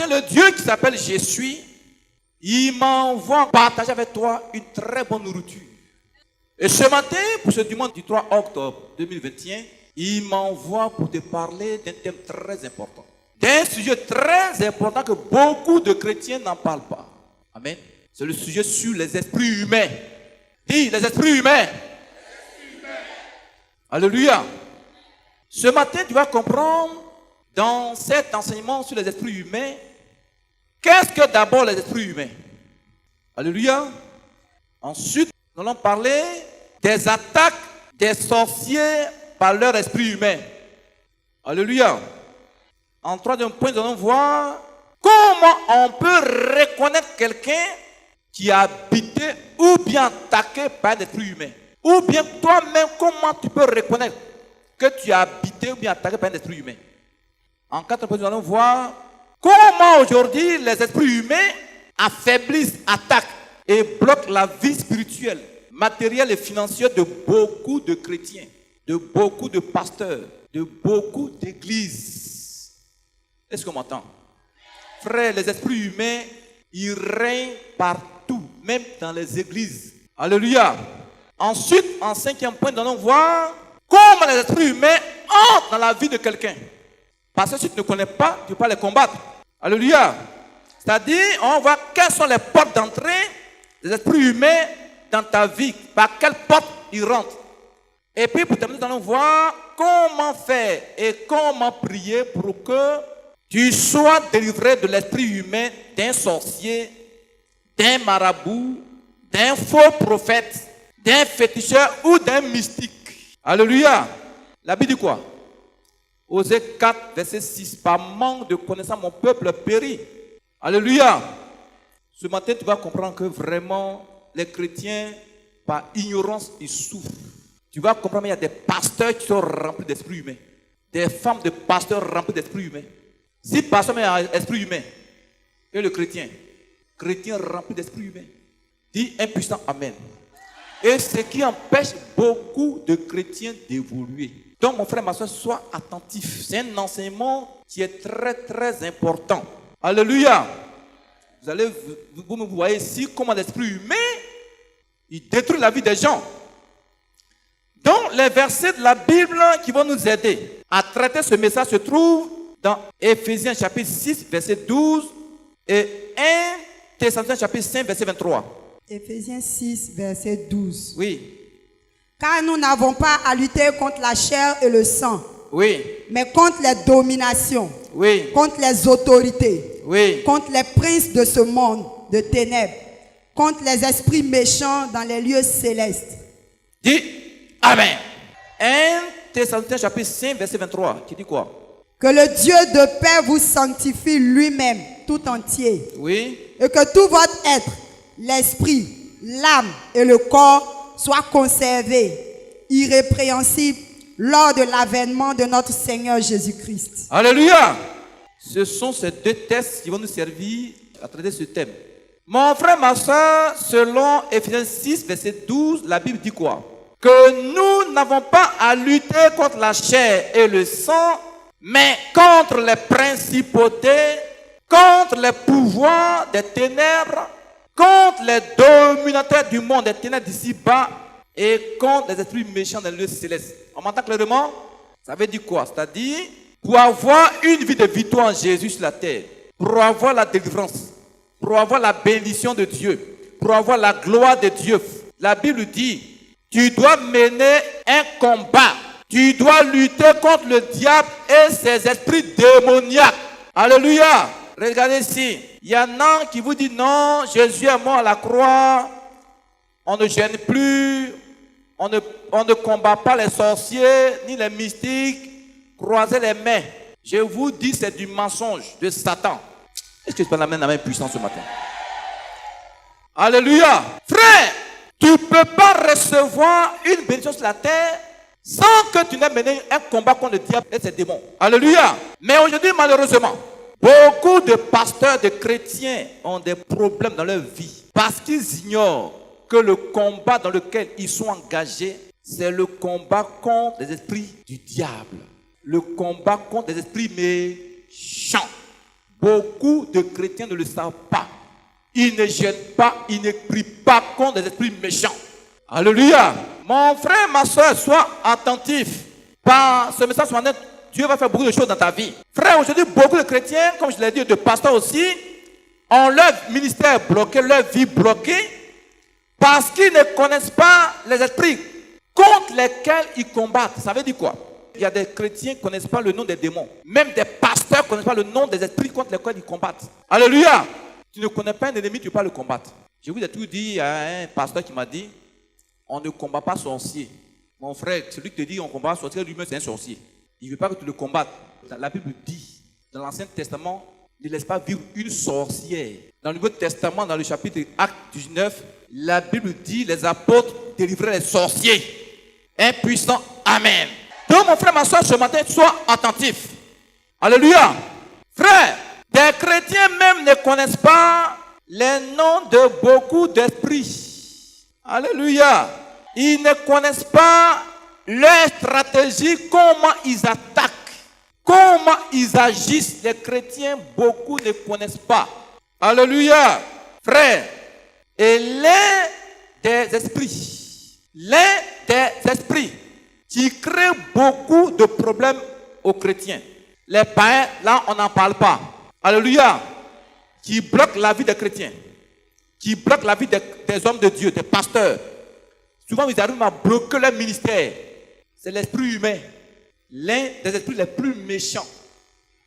matin, le Dieu qui s'appelle Jésus, il m'envoie partager avec toi une très bonne nourriture. Et ce matin, pour ce dimanche du 3 octobre 2021, il m'envoie pour te parler d'un thème très important. D'un sujet très important que beaucoup de chrétiens n'en parlent pas. Amen. C'est le sujet sur les esprits humains. Dis, les esprits humains. Alléluia. Ce matin, tu vas comprendre dans cet enseignement sur les esprits humains, qu'est-ce que d'abord les esprits humains? Alléluia. Ensuite, nous allons parler des attaques des sorciers par leur esprit humain. Alléluia. En troisième point, nous allons voir comment on peut reconnaître quelqu'un qui a habité ou bien attaqué par un esprit humain. Ou bien toi-même, comment tu peux reconnaître que tu as habité ou bien attaqué par un esprit humain. En quatrième point, nous allons voir comment aujourd'hui les esprits humains affaiblissent, attaquent et bloquent la vie spirituelle, matérielle et financière de beaucoup de chrétiens, de beaucoup de pasteurs, de beaucoup d'églises. Est-ce qu'on m'entend? Frère, les esprits humains, ils règnent partout, même dans les églises. Alléluia. Ensuite, en cinquième point, nous allons voir comment les esprits humains entrent dans la vie de quelqu'un. Parce que si tu ne connais pas, tu ne peux pas les combattre. Alléluia. C'est-à-dire, on voit quelles sont les portes d'entrée des esprits humains dans ta vie. Par quelle porte ils rentrent. Et puis, pour terminer, nous allons voir comment faire et comment prier pour que tu sois délivré de l'esprit humain d'un sorcier, d'un marabout, d'un faux prophète, d'un féticheur ou d'un mystique. Alléluia. La Bible dit quoi? Osée 4, verset 6. Par manque de connaissance, mon peuple périt. Alléluia. Ce matin, tu vas comprendre que vraiment, les chrétiens, par ignorance, ils souffrent. Tu vas comprendre qu'il y a des pasteurs qui sont remplis d'esprit humain. Des femmes de pasteurs remplis d'esprit humain. Si pasteur a un esprit humain, et le chrétien rempli d'esprit humain, dit un puissant Amen. Et ce qui empêche beaucoup de chrétiens d'évoluer. Donc, mon frère, ma soeur, sois attentif. C'est un enseignement qui est très, très important. Alléluia. Vous voyez ici comment l'esprit humain, il détruit la vie des gens. Donc, les versets de la Bible qui vont nous aider à traiter ce message se trouvent dans Éphésiens chapitre 6, verset 12 et 1 Thessaloniciens chapitre 5, verset 23. Éphésiens 6, verset 12. Oui. Car nous n'avons pas à lutter contre la chair et le sang, Oui. mais contre les dominations, Oui. contre les autorités, Oui. contre les princes de ce monde de ténèbres, contre les esprits méchants dans les lieux célestes. Dis Amen. 1 Thessaloniciens chapitre 5, verset 23. Qui dit quoi? Que le Dieu de paix vous sanctifie lui-même tout entier. Oui. Et que tout votre être, l'esprit, l'âme et le corps soient conservés, irrépréhensibles lors de l'avènement de notre Seigneur Jésus-Christ. Alléluia. Ce sont ces deux textes qui vont nous servir à traiter ce thème. Mon frère, ma soeur, selon Éphésiens 6, verset 12, la Bible dit quoi? Que nous n'avons pas à lutter contre la chair et le sang, mais contre les principautés, contre les pouvoirs des ténèbres, contre les dominateurs du monde des ténèbres d'ici-bas et contre les esprits méchants dans les lieux célestes. On m'entend clairement? Ça veut dire quoi? C'est-à-dire, pour avoir une vie de victoire en Jésus sur la terre, pour avoir la délivrance, pour avoir la bénédiction de Dieu, pour avoir la gloire de Dieu, la Bible dit, tu dois mener un combat. Tu dois lutter contre le diable et ses esprits démoniaques. Alléluia. Regardez ici. Il y en a qui vous disent non, Jésus est mort à la croix. On ne gêne plus. On ne combat pas les sorciers ni les mystiques. Croisez les mains. Je vous dis, c'est du mensonge de Satan. Est-ce que je peux l'amener dans la même puissance ce matin? Alléluia. Frère, tu ne peux pas recevoir une bénédiction sur la terre sans que tu n'aies mené un combat contre le diable et ses démons. Alléluia. Mais aujourd'hui, malheureusement, beaucoup de pasteurs, de chrétiens ont des problèmes dans leur vie parce qu'ils ignorent que le combat dans lequel ils sont engagés, c'est le combat contre les esprits du diable. Le combat contre les esprits méchants. Beaucoup de chrétiens ne le savent pas. Ils ne gênent pas, ils ne crient pas contre les esprits méchants. Alléluia. Mon frère, ma soeur, sois attentif. Par ce message, Dieu va faire beaucoup de choses dans ta vie. Frère, aujourd'hui, beaucoup de chrétiens, comme je l'ai dit, de pasteurs aussi, ont leur ministère bloqué, leur vie bloquée, parce qu'ils ne connaissent pas les esprits contre lesquels ils combattent. Ça veut dire quoi? Il y a des chrétiens qui ne connaissent pas le nom des démons. Même des pasteurs ne connaissent pas le nom des esprits contre lesquels ils combattent. Alléluia. Tu ne connais pas un ennemi, tu ne peux pas le combattre. Je vous ai tout dit à un pasteur qui m'a dit, on ne combat pas sorcier. Mon frère, celui qui te dit on combat sorcier, lui-même c'est un sorcier. Il ne veut pas que tu le combattes. La Bible dit, dans l'Ancien Testament, ne laisse pas vivre une sorcière. Dans le Nouveau Testament, dans le chapitre Acte 19, la Bible dit, les apôtres délivraient les sorciers. Un puissant Amen. Donc mon frère, ma soeur, ce matin, sois attentif. Alléluia. Frère, des chrétiens même ne connaissent pas les noms de beaucoup d'esprits. Alléluia. Ils ne connaissent pas leur stratégie, comment ils attaquent, comment ils agissent. Les chrétiens, beaucoup ne connaissent pas. Alléluia. Frère, et l'un des esprits qui crée beaucoup de problèmes aux chrétiens. Les païens, là, on n'en parle pas. Alléluia. Qui bloquent la vie des chrétiens. Qui bloquent la vie des hommes de Dieu, des pasteurs. Souvent, ils arrivent à bloquer leur ministère. C'est l'esprit humain. L'un des esprits les plus méchants.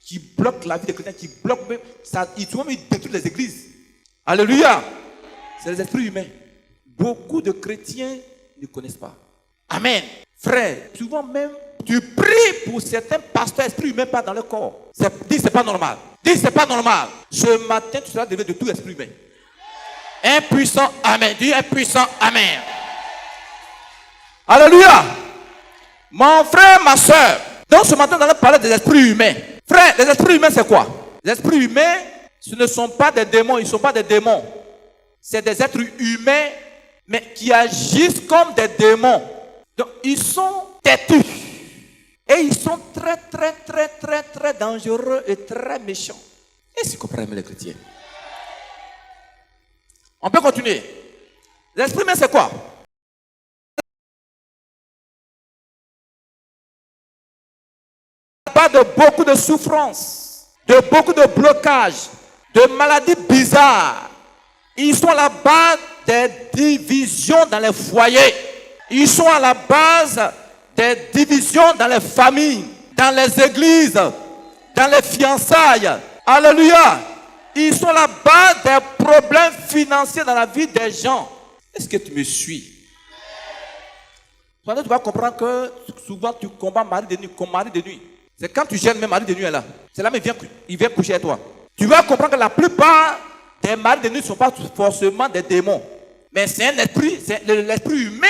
Qui bloque la vie des chrétiens. Qui bloque même. Souvent, ils détruisent les églises. Alléluia. C'est les esprits humains. Beaucoup de chrétiens ne connaissent pas. Amen. Frère, souvent même, tu pries pour certains pasteurs, esprits humains pas dans le corps. Dis, c'est pas normal. Dis, c'est pas normal. Ce matin, tu seras délivré de tout esprit humain. Un puissant Amen. Dis un puissant Amen. Alléluia. Mon frère, ma soeur. Donc ce matin, nous allons parler des esprits humains. Frère, les esprits humains, c'est quoi? Les esprits humains, ce ne sont pas des démons. Ils ne sont pas des démons. C'est des êtres humains, mais qui agissent comme des démons. Donc, ils sont têtus. Et ils sont très, très, très, très, très dangereux et très méchants. Est-ce que vous comprenez, les chrétiens? On peut continuer. L'esprit humain, c'est quoi? Pas de beaucoup de souffrances, de beaucoup de blocages, de maladies bizarres. Ils sont à la base des divisions dans les foyers. Ils sont à la base des divisions dans les familles, dans les églises, dans les fiançailles. Alléluia. Ils sont à la base des problèmes financiers dans la vie des gens. Est-ce que tu me suis? Tu vas comprendre que souvent tu combats mari de nuit comme mari de nuit. C'est quand tu gênes même mari de nuit là. C'est là qu'il vient coucher avec toi. Tu vas comprendre que la plupart des maris de nuit ne sont pas forcément des démons. Mais c'est un esprit, c'est l'esprit humain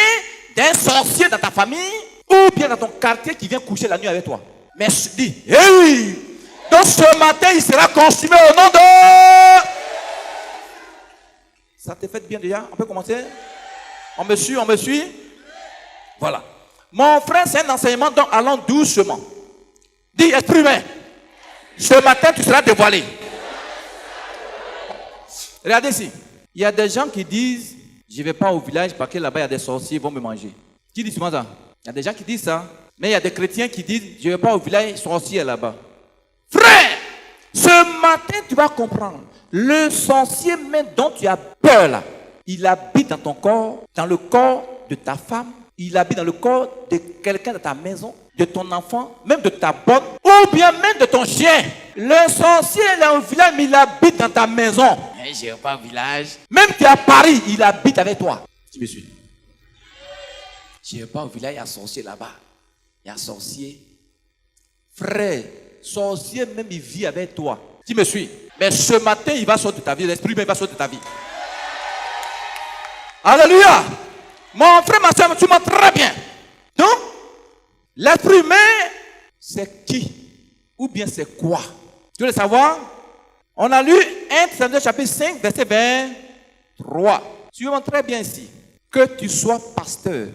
d'un sorcier dans ta famille ou bien dans ton quartier qui vient coucher la nuit avec toi. Mais je dis, hey! Donc ce matin, il sera consumé au nom de... Ça te fait bien déjà? On peut commencer? On me suit? Voilà. Mon frère, c'est un enseignement, donc allons doucement. Dis, esprit humain, ce matin, tu seras dévoilé. Regardez ici. Il y a des gens qui disent, je ne vais pas au village parce que là-bas, il y a des sorciers, ils vont me manger. Qui dit souvent ça? Il y a des gens qui disent ça. Mais il y a des chrétiens qui disent, je ne vais pas au village, sorcier là-bas. Frère, ce matin, tu vas comprendre. Le sorcier même dont tu as peur là, il habite dans ton corps, dans le corps de ta femme, il habite dans le corps de quelqu'un de ta maison, de ton enfant, même de ta bonne, ou bien même de ton chien. Le sorcier il est au village, mais il habite dans ta maison. Je ne vais pas au village. Même tu es à Paris, il habite avec toi. Tu me suis? Je ne vais pas au village, il y a un sorcier là-bas. Il y a un sorcier. Frère, sorcier même il vit avec toi. Tu me suis? Mais ce matin, il va sortir de ta vie. L'esprit humain va sortir de ta vie. Alléluia. Mon frère, ma soeur, tu m'as très bien. Donc, l'esprit humain, c'est qui? Ou bien c'est quoi? Tu veux le savoir? On a lu 1 Samuel chapitre 5, verset 23. Suivons très bien ici. Que tu sois pasteur,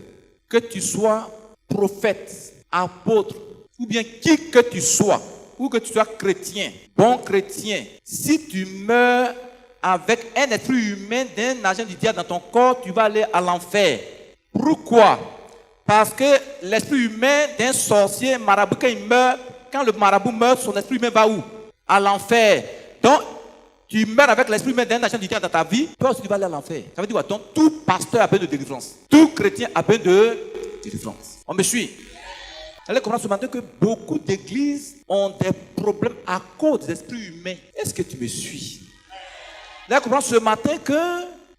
que tu sois prophète, apôtre, ou bien qui que tu sois, ou que tu sois chrétien, bon chrétien, si tu meurs avec un esprit humain d'un agent du diable dans ton corps, tu vas aller à l'enfer. Pourquoi? Parce que l'esprit humain d'un sorcier, marabout, quand le marabout meurt, son esprit humain va où? À l'enfer. Donc, tu meurs avec l'esprit humain d'un agent du diable dans ta vie, toi aussi tu vas aller à l'enfer. Ça veut dire quoi? Donc, tout pasteur a besoin de délivrance. Tout chrétien a besoin de délivrance. On me suit? Vous allez comprendre ce matin que beaucoup d'églises ont des problèmes à cause des esprits humains. Est-ce que tu me suis? Vous allez comprendre ce matin que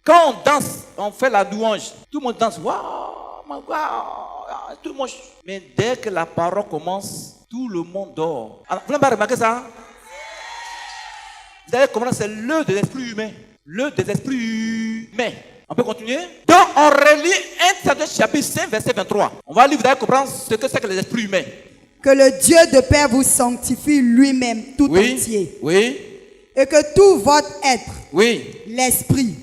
quand on danse, on fait la louange, tout le monde danse. Waouh, tout le monde. Mais dès que la parole commence, tout le monde dort. Alors, vous n'avez pas remarqué ça? Vous allez comprendre, c'est l'œuvre de l'esprit humain. L'œuvre des esprits humains. On peut continuer? Donc, on relit 1 Samuel chapitre 5, verset 23. On va lire, vous allez comprendre ce que c'est que les esprits humains. Que le Dieu de paix vous sanctifie lui-même tout entier. Oui. Et que tout votre être, Oui. l'esprit,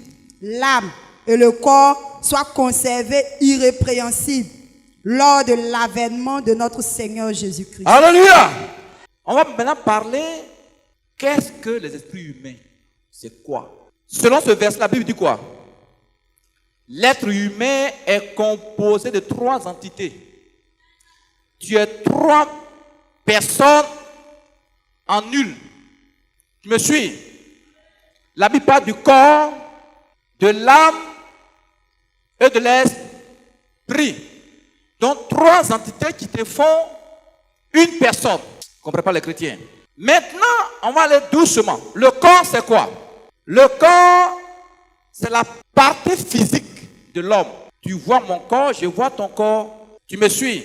l'âme et le corps soient conservés irrépréhensibles lors de l'avènement de notre Seigneur Jésus-Christ. Alléluia! On va maintenant parler, qu'est-ce que les esprits humains? C'est quoi? Selon ce verset, la Bible dit quoi? L'être humain est composé de 3 entités. Tu es 3 personnes en une. Tu me suis? La Bible parle du corps, de l'âme et de l'esprit. Donc 3 entités qui te font une personne. Ne comprenez pas les chrétiens? Maintenant, on va aller doucement. Le corps, c'est quoi? Le corps, c'est la partie physique de l'homme. Tu vois mon corps, je vois ton corps. Tu me suis?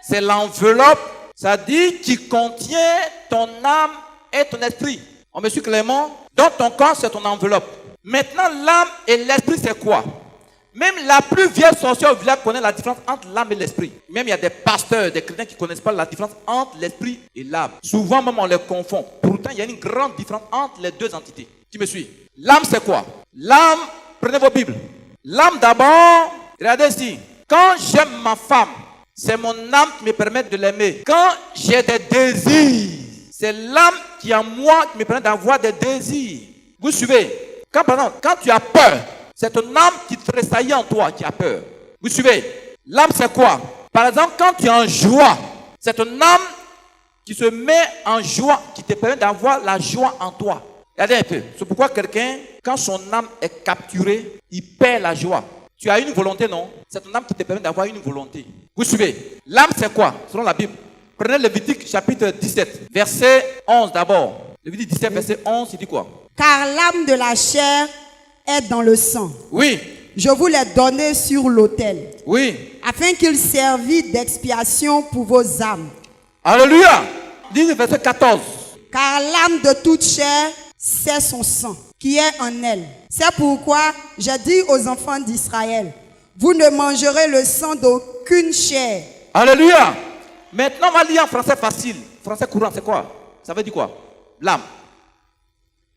C'est l'enveloppe, ça dit qui contient ton âme et ton esprit. On me suit clairement? Donc ton corps, c'est ton enveloppe. Maintenant, l'âme et l'esprit, c'est quoi? Même la plus vieille sorcière au village connaît la différence entre l'âme et l'esprit. Même il y a des pasteurs, des chrétiens qui ne connaissent pas la différence entre l'esprit et l'âme. Souvent même on les confond. Pourtant, il y a une grande différence entre les 2 entités. Tu me suis? L'âme, c'est quoi? L'âme, prenez vos Bibles. L'âme d'abord, regardez ici. Quand j'aime ma femme, c'est mon âme qui me permet de l'aimer. Quand j'ai des désirs, c'est l'âme qui en moi qui me permet d'avoir des désirs. Vous suivez? Quand tu as peur, c'est ton âme qui tressaillit en toi qui a peur. Vous suivez? L'âme, c'est quoi? Par exemple, quand tu es en joie, c'est ton âme qui se met en joie, qui te permet d'avoir la joie en toi. Regardez un peu. C'est pourquoi quelqu'un, quand son âme est capturée, il perd la joie. Tu as une volonté, non? C'est ton âme qui te permet d'avoir une volonté. Vous suivez? L'âme, c'est quoi? Selon la Bible. Prenez Lévitique chapitre 17, verset 11 d'abord. Lévitique 17, verset 11, il dit quoi? Car l'âme de la chair est dans le sang. Oui. Je vous l'ai donné sur l'autel. Oui. Afin qu'il servit d'expiation pour vos âmes. Alléluia. Dis verset 14. Car l'âme de toute chair, c'est son sang qui est en elle. C'est pourquoi j'ai dit aux enfants d'Israël, vous ne mangerez le sang d'aucune chair. Alléluia. Maintenant, on va lire en français facile. Français courant, c'est quoi? Ça veut dire quoi? L'âme.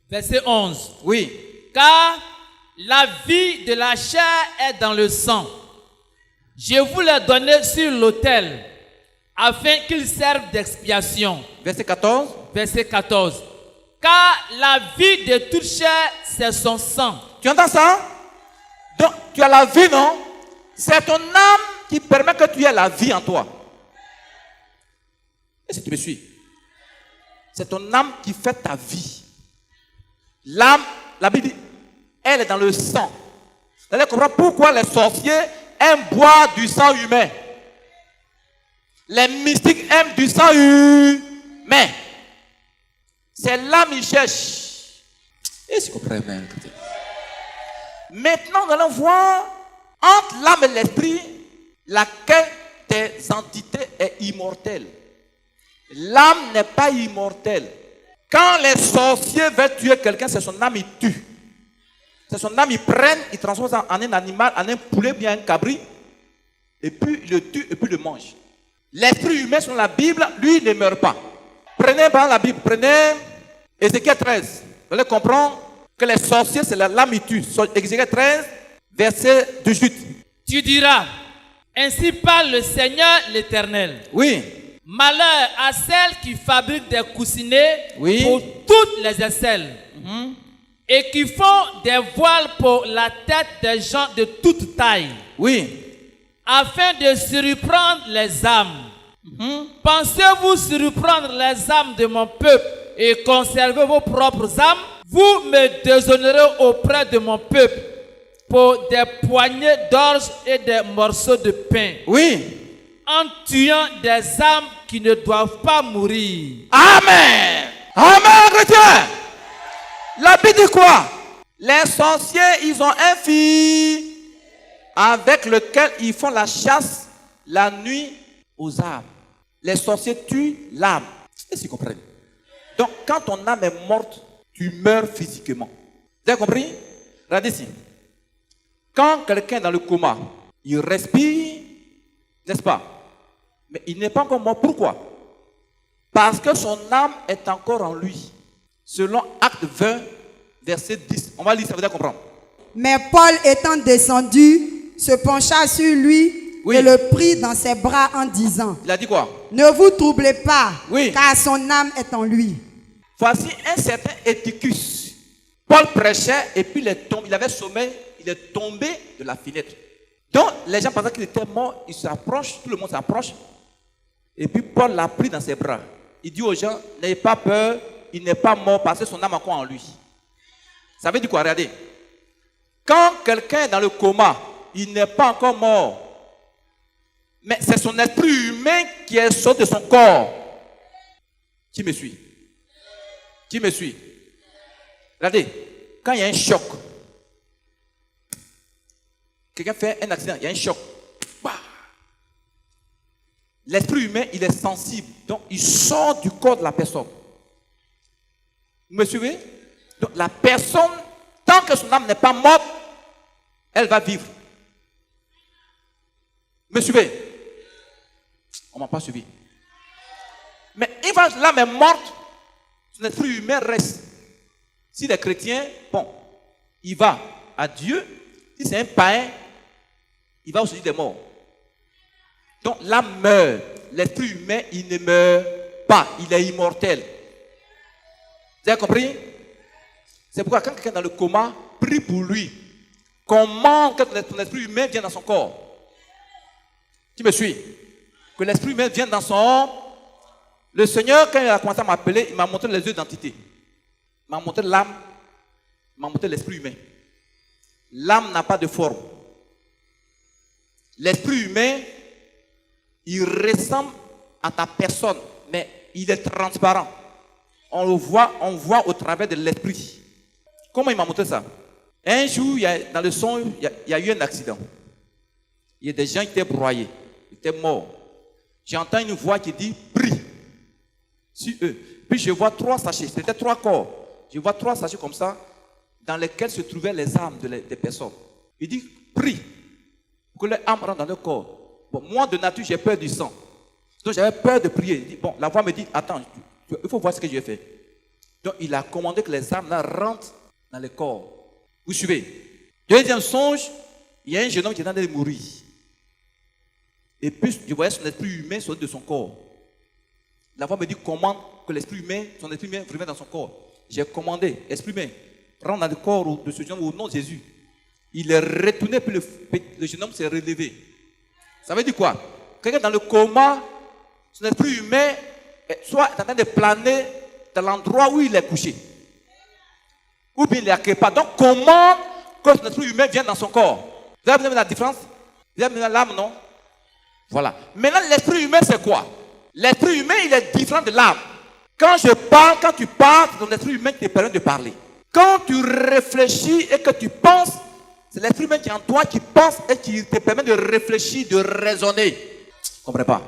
Verset 11. Oui. Car la vie de la chair est dans le sang. Je vous l'ai donné sur l'autel, afin qu'il serve d'expiation. Verset 14. Verset 14. Car la vie de toute chair, c'est son sang. Tu entends ça? Donc, tu as la vie, non? C'est ton âme qui permet que tu aies la vie en toi. Est-ce que tu me suis? C'est ton âme qui fait ta vie. L'âme, la Bible dit, elle est dans le sang. Vous allez comprendre pourquoi les sorciers aiment boire du sang humain. Les mystiques aiment du sang humain. C'est l'âme qui cherche. Est-ce que vous comprenez? Maintenant, nous allons voir entre l'âme et l'esprit laquelle des entités est immortelle. L'âme n'est pas immortelle. Quand les sorciers veulent tuer quelqu'un, c'est son âme qui tue. C'est son âme, ils prennent, ils transforment ça en un animal, en un poulet, bien un cabri, et puis ils le tuent et puis ils le mangent. L'esprit humain, selon la Bible, lui, il ne meurt pas. Prenez par la Bible, prenez Ézéchiel 13. Vous allez comprendre que les sorciers, c'est l'âme qui tue. Ézéchiel 13, verset 18. Tu diras, ainsi parle le Seigneur l'Éternel. Oui. Malheur à celle qui fabrique des coussinets Oui. pour toutes les aisselles et qui font des voiles pour la tête des gens de toute taille, Oui. afin de surprendre les âmes. Pensez-vous surprendre les âmes de mon peuple et conserver vos propres âmes? Vous me déshonorez auprès de mon peuple pour des poignées d'orge et des morceaux de pain, Oui. en tuant des âmes qui ne doivent pas mourir. Amen. Amen, chrétien. La Bible dit quoi? Les sorciers, ils ont un fils avec lequel ils font la chasse la nuit aux âmes. Les sorciers tuent l'âme. Est-ce que vous comprenez? Donc, quand ton âme est morte, tu meurs physiquement. Vous avez compris? Regardez ici. Quand quelqu'un est dans le coma, il respire, n'est-ce pas? Mais il n'est pas encore mort. Pourquoi? Parce que son âme est encore en lui. Selon Acte 20, verset 10. On va lire, ça veut dire comprendre. Mais Paul étant descendu, se pencha sur lui Oui. et le prit dans ses bras en disant, Il a dit quoi? ne vous troublez pas, Oui. car son âme est en lui. Voici un certain Éticus. Paul prêchait et puis il avait sommeil, il est tombé de la fenêtre. Donc les gens pensaient qu'il était mort, ils s'approchent, tout le monde s'approche. Et puis Paul l'a pris dans ses bras. Il dit aux gens, n'ayez pas peur, il n'est pas mort parce que son âme est encore en lui. Ça veut dire quoi? Regardez. Quand quelqu'un est dans le coma, il n'est pas encore mort. Mais c'est son esprit humain qui est sorti de son corps. Qui me suit? Qui me suit? Regardez, quand il y a un choc, quelqu'un fait un accident, il y a un choc. Bah. L'esprit humain, il est sensible. Donc, il sort du corps de la personne. Vous me suivez? Donc, la personne, tant que son âme n'est pas morte, elle va vivre. Vous me suivez? On ne m'a pas suivi. Mais une fois que l'âme est morte, son esprit humain reste. Si les chrétiens, bon, il va à Dieu. Si c'est un païen, il va au sujet des morts. Donc l'âme meurt. L'esprit humain, il ne meurt pas. Il est immortel. Vous avez compris? C'est pourquoi quand quelqu'un est dans le coma, prie pour lui. Commande que ton esprit humain vienne dans son corps. Qui me suit? Que l'esprit humain vienne dans son... Le Seigneur, quand il a commencé à m'appeler, il m'a montré les yeux d'identité. Il m'a montré l'âme, il m'a montré l'esprit humain. L'âme n'a pas de forme. L'esprit humain, il ressemble à ta personne, mais il est transparent. On le voit, on voit au travers de l'esprit. Comment il m'a montré ça? Un jour, dans le son, il y a eu un accident. Il y a des gens qui étaient broyés, ils étaient morts. J'entends une voix qui dit « Prie » sur eux. Puis je vois 3 sachets, c'était 3 corps. Je vois 3 sachets comme ça, dans lesquels se trouvaient les âmes des personnes. Il dit « Prie » pour que les âmes rentrent dans le corps. Bon, moi de nature, j'ai peur du sang. Donc j'avais peur de prier. Il dit, bon, la voix me dit « Attends, il faut voir ce que je fais. » Donc il a commandé que les âmes là rentrent dans le corps. Vous suivez? Deuxième songe, il y a un jeune homme qui est en train de mourir. Et puis je voyais son esprit humain sortir de son corps. La voix me dit commande que l'esprit humain, son esprit humain revienne dans son corps. J'ai commandé, esprit humain, rentre dans le corps de ce jeune homme au nom de Jésus. Il est retourné, puis le jeune homme s'est relevé. Ça veut dire quoi? Quelqu'un dans le coma, son esprit humain soit est en train de planer dans l'endroit où il est couché. Ou bien il est quelque part. Donc comment que son esprit humain vienne dans son corps? Vous avez vu la différence? Vous avez vu l'âme, non? Voilà. Maintenant, l'esprit humain, c'est quoi? L'esprit humain, il est différent de l'âme. Quand je parle, quand tu parles, c'est ton esprit humain qui te permet de parler. Quand tu réfléchis et que tu penses, c'est l'esprit humain qui est en toi, qui pense et qui te permet de réfléchir, de raisonner. Tu ne comprends pas?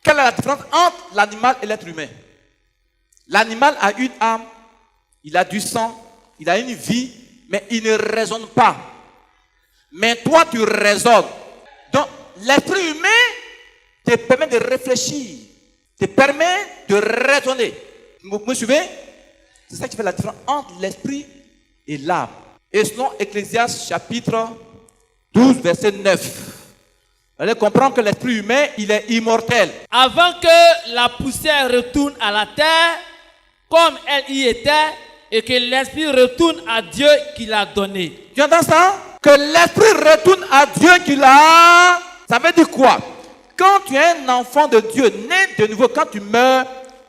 Quelle est la différence entre l'animal et l'être humain? L'animal a une âme, il a du sang, il a une vie, mais il ne raisonne pas. Mais toi, tu raisonnes. Donc, l'esprit humain te permet de réfléchir, te permet de raisonner. Vous me suivez? C'est ça qui fait la différence entre l'esprit et l'âme. Et selon Ecclésiaste chapitre 12, verset 9. Allez comprendre que l'esprit humain, il est immortel. Avant que la poussière retourne à la terre, comme elle y était, et que l'esprit retourne à Dieu qui l'a donné. Tu entends ça? Que l'esprit retourne à Dieu qui l'a. Ça veut dire quoi? Quand tu es un enfant de Dieu, né de nouveau, quand tu meurs,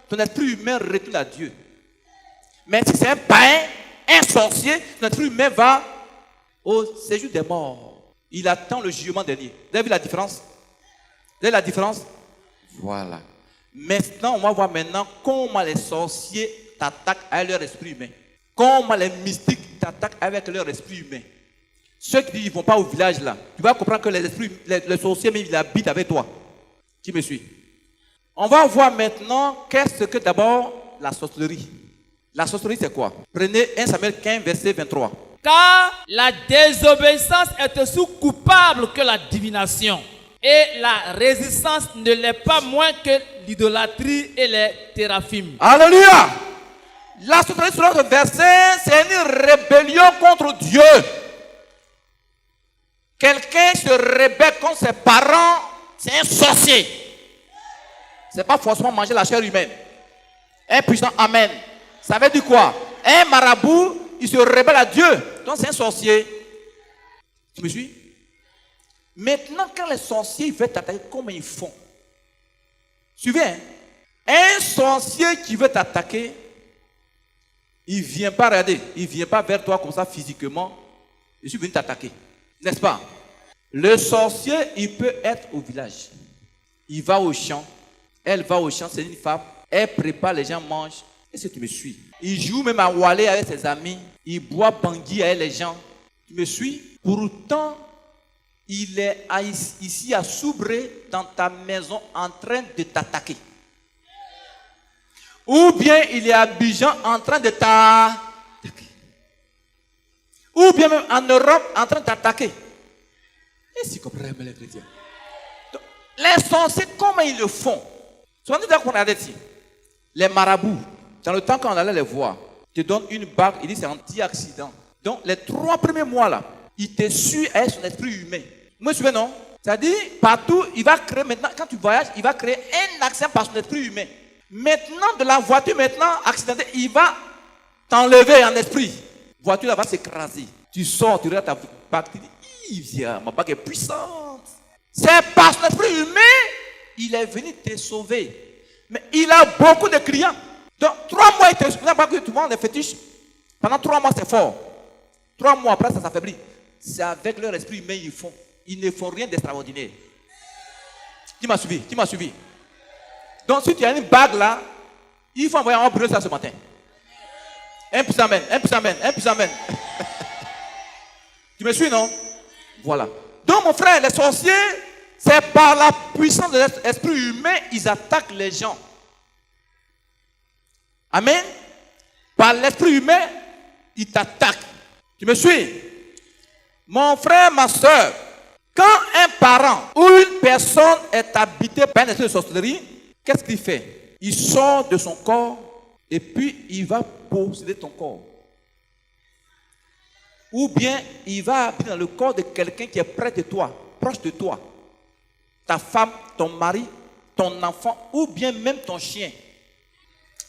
ton esprit humain retourne à Dieu. Mais si c'est un païen, un sorcier, ton esprit humain va au séjour des morts. Il attend le jugement dernier. Vous avez vu la différence? Vous avez la différence? Voilà. Maintenant, on va voir maintenant comment les sorciers t'attaquent avec leur esprit humain. Comment les mystiques t'attaquent avec leur esprit humain. Ceux qui disent qu'ils ne vont pas au village là, tu vas comprendre que les sorciers, même ils habitent avec toi. Qui me suit? On va voir maintenant qu'est-ce que d'abord la sorcellerie. La sorcellerie, c'est quoi? Prenez 1 Samuel 15, verset 23. Car la désobéissance est aussi coupable que la divination. Et la résistance ne l'est pas moins que l'idolâtrie et les théraphim. Alléluia! La sorcellerie selon ce verset, c'est une rébellion contre Dieu. Quelqu'un se rébelle contre ses parents, c'est un sorcier. C'est pas forcément manger la chair humaine. Un puissant amen. Ça veut dire quoi? Un marabout, il se rébelle à Dieu. Donc c'est un sorcier. Tu me suis? Maintenant, quand les sorciers veulent t'attaquer, comment ils font? Suivez, hein? Un sorcier qui veut t'attaquer, il ne vient pas regarder, il ne vient pas vers toi comme ça physiquement. Je suis venu t'attaquer. N'est-ce pas? Le sorcier, il peut être au village. Il va au champ. Elle va au champ, c'est une femme. Elle prépare, les gens mangent. Est-ce que tu me suis? Il joue même à Wallet avec ses amis. Il boit Bangui avec les gens. Tu me suis? Pourtant, il est ici à Soubré, dans ta maison, en train de t'attaquer. Ou bien il est à Abidjan en train de t'attaquer. Ou bien même en Europe en train de t'attaquer. Est-ce que tu comprends les chrétiens? Donc, les sorciers, comment ils le font? Souvent, qu'on a dit, les marabouts, dans le temps quand on allait les voir, te donnent une bague, ils disent c'est anti-accident. Donc les 3 premiers mois là, il te suit avec son esprit humain. Vous me suivez, non? C'est-à-dire, partout, il va créer maintenant, quand tu voyages, il va créer un accident par son esprit humain. Maintenant, de la voiture, accidentée, il va t'enlever en esprit. La voiture là va s'écraser. Tu sors, tu regardes ta bague, tu dis, ma bague est puissante. C'est par son esprit humain, il est venu te sauver. Mais il a beaucoup de clients. Donc, 3 mois, il te sauve. Tout le monde est fétiche. Pendant 3 mois, c'est fort. 3 mois après, ça s'affaiblit. C'est avec leur esprit humain ils font. Ils ne font rien d'extraordinaire. Qui m'a suivi? Qui m'a suivi? Donc, si tu as une bague là, il faut envoyer un brûler ça ce matin. Un puissant amen, un puissant amen, un puissant amen. Tu me suis, non? Voilà. Donc, mon frère, les sorciers, c'est par la puissance de l'esprit humain, ils attaquent les gens. Amen. Par l'esprit humain, ils t'attaquent. Tu me suis? Mon frère, ma soeur, quand un parent ou une personne est habitée par un esprit de sorcellerie, qu'est-ce qu'il fait? Il sort de son corps et puis il va posséder ton corps. Ou bien il va habiter dans le corps de quelqu'un qui est près de toi, proche de toi. Ta femme, ton mari, ton enfant ou bien même ton chien.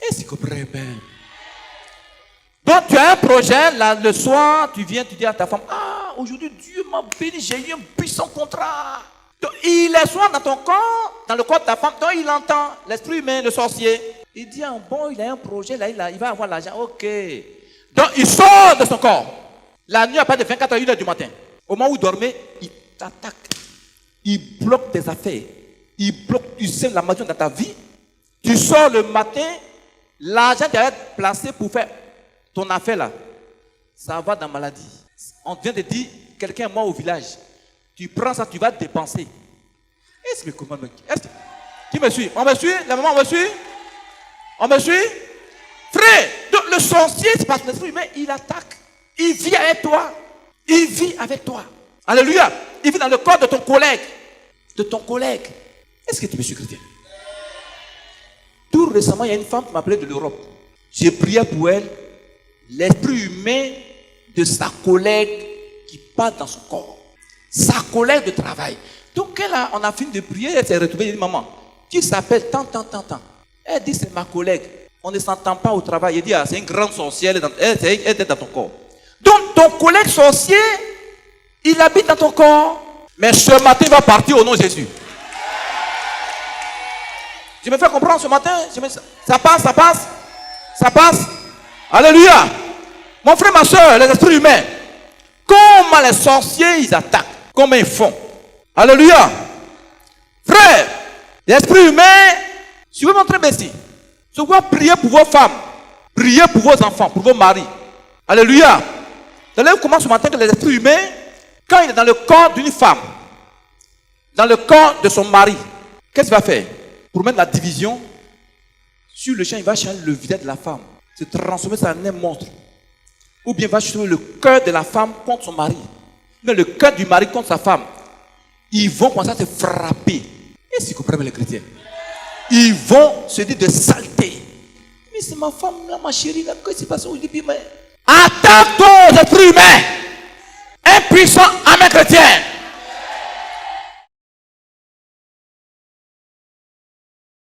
Est-ce que tu comprends bien? Donc tu as un projet, là, le soir, tu viens, tu dis à ta femme, ah, aujourd'hui Dieu m'a béni, j'ai eu un puissant contrat. Donc, il est souvent dans ton corps, dans le corps de ta femme, donc il entend l'esprit humain, le sorcier. Il dit, ah, bon, il a un projet, là, il va avoir l'argent, ok. Donc il sort de son corps. La nuit, à partir de 24 h 1 h du matin, au moment où vous dormez, il t'attaque. Il bloque tes affaires. Il bloque, tu sais, la magie dans ta vie. Tu sors le matin, l'argent qui va être placé pour faire ton affaire là, ça va dans la maladie. On vient de dire, quelqu'un est mort au village. Tu prends ça, tu vas dépenser. Est-ce que comment qui me suit? On me suit? La maman, on me suit? On me suit? Frère, donc le sorcier, c'est parce que l'esprit humain, il attaque. Il vit avec toi. Il vit avec toi. Alléluia. Il vit dans le corps de ton collègue. De ton collègue. Est-ce que tu me suis, chrétien? Tout récemment, il y a une femme qui m'appelait de l'Europe. J'ai prié pour elle. L'esprit humain de sa collègue qui passe dans son corps. Sa collègue de travail. Donc, on a fini de prier, elle s'est retrouvée, elle dit, maman, tu s'appelles tant. Elle dit, c'est ma collègue. On ne s'entend pas au travail. Elle dit, c'est une grande sorcière, elle est dans ton corps. Donc, ton collègue sorcier, il habite dans ton corps. Mais ce matin, il va partir au nom de Jésus. Je me fais comprendre ce matin. Ça passe. Alléluia. Mon frère, ma soeur, les esprits humains, comment les sorciers, ils attaquent, comment ils font. Alléluia. Frère, les esprits humains, je vais montrer ici. Je vais prier pour vos femmes, prier pour vos enfants, pour vos maris. Alléluia. Vous allez comment ce matin que les esprits humains, quand il est dans le corps d'une femme, dans le corps de son mari, qu'est-ce qu'il va faire? Pour mettre la division, sur le champ, il va changer le visage de la femme, se transformer en un monstre. Ou bien il va changer le cœur de la femme contre son mari. Mais le cœur du mari contre sa femme. Ils vont commencer à se frapper. Est-ce que vous comprenez les chrétiens? Ils vont se dire de saleté. Mais c'est ma femme, là, ma chérie, là, qu'est-ce qui se passe aujourd'hui? Attaque-toi aux esprits humains. Un puissant amen chrétien.